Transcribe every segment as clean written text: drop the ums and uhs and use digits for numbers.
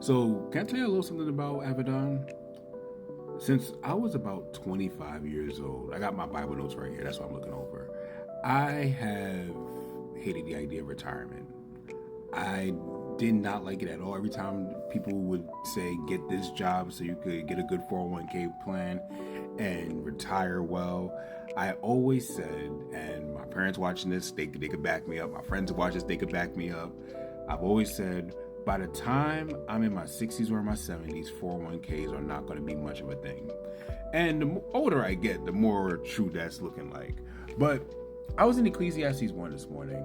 So, can I tell you a little something about Abaddon? Since I was about 25 years old, I got my Bible notes right here. That's what I'm looking over. I have hated the idea of retirement. I did not like it at all. Every time people would say, get this job so you could get a good 401k plan and retire well, I always said, and my parents watching this, they could back me up. My friends watch this, they could back me up. I've always said, by the time I'm in my 60s or my 70s, 401ks are not going to be much of a thing. And the older I get, the more true that's looking like. But I was in Ecclesiastes 1 this morning,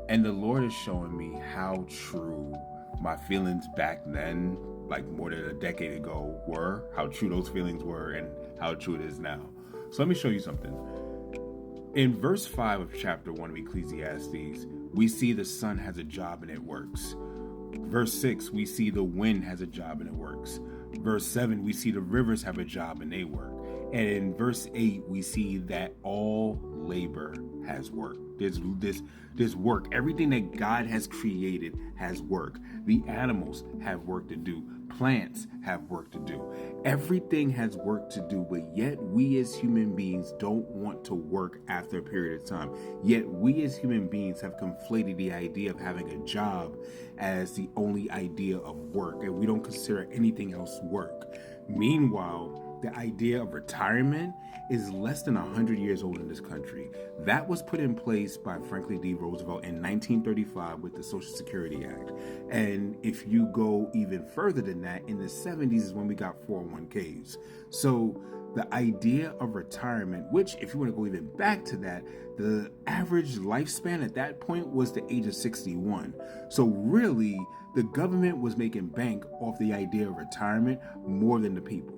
and the Lord is showing me how true my feelings back then, like more than a decade ago, were, how true those feelings were, and how true it is now. So let me show you something. In verse 5 of chapter 1 of Ecclesiastes, we see the sun has a job and it works. Verse 6, we see the wind has a job and it works. Verse 7, we see the rivers have a job and they work. And in verse 8, we see that all labor has work. There's work. Everything that God has created has work. The animals have work to do. Plants have work to do. Everything has work to do, but yet we as human beings don't want to work after a period of time. Yet we as human beings have conflated the idea of having a job as the only idea of work, and we don't consider anything else work. Meanwhile, the idea of retirement is less than 100 years old in this country. That was put in place by Franklin D. Roosevelt in 1935 with the Social Security Act. And if you go even further than that, in the 70s is when we got 401ks. So the idea of retirement, which if you want to go even back to that, the average lifespan at that point was the age of 61. So really, the government was making bank off the idea of retirement more than the people.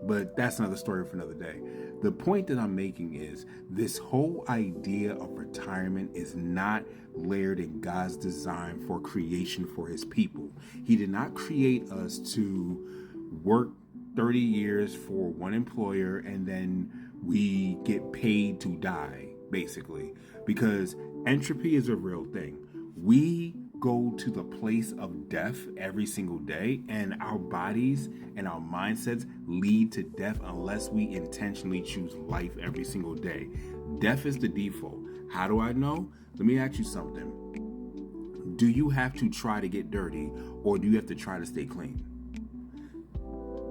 But that's another story for another day. The point that I'm making is this whole idea of retirement is not layered in God's design for creation for his people. He did not create us to work 30 years for one employer and then we get paid to die, basically, because entropy is a real thing. We go to the place of death every single day, and our bodies and our mindsets lead to death unless we intentionally choose life every single day. Death is the default. How do I know? Let me ask you something. Do you have to try to get dirty, or do you have to try to stay clean?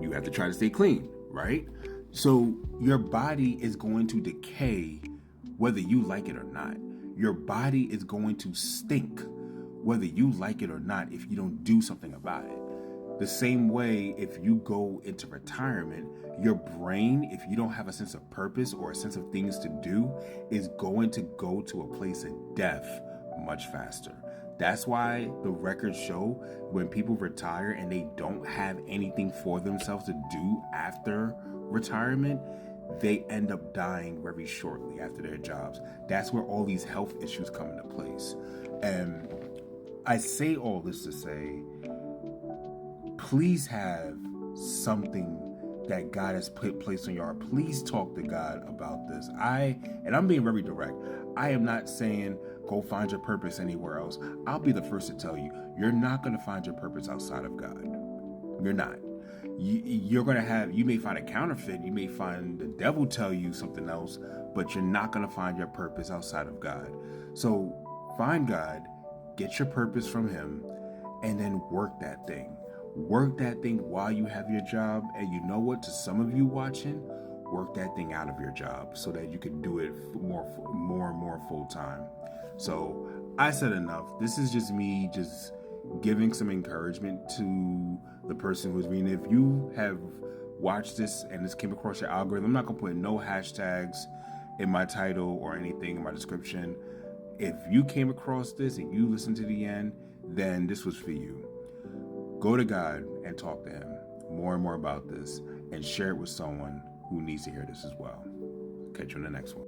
You have to try to stay clean, right? So your body is going to decay whether you like it or not. Your body is going to stink whether you like it or not if you don't do something about it. The same way, if you go into retirement, your brain, if you don't have a sense of purpose or a sense of things to do, is going to go to a place of death much faster. That's why the records show when people retire and they don't have anything for themselves to do after retirement, they end up dying very shortly after their jobs. That's where all these health issues come into place. And I say all this to say, please have something that God has placed on your heart. Please talk to God about this. I'm being very direct. I am not saying go find your purpose anywhere else. I'll be the first to tell you, you're not going to find your purpose outside of God. You're not. You may find a counterfeit. You may find the devil tell you something else, but you're not going to find your purpose outside of God. So find God, get your purpose from him, and then work that thing. Work that thing while you have your job. And you know what? To some of you watching, work that thing out of your job so that you can do it more and more full time. So I said enough. This is just me just giving some encouragement to the person who's reading. If you have watched this and this came across your algorithm, I'm not going to put no hashtags in my title or anything in my description. If you came across this and you listened to the end, then this was for you. Go to God and talk to him more and more about this and share it with someone who needs to hear this as well. Catch you on the next one.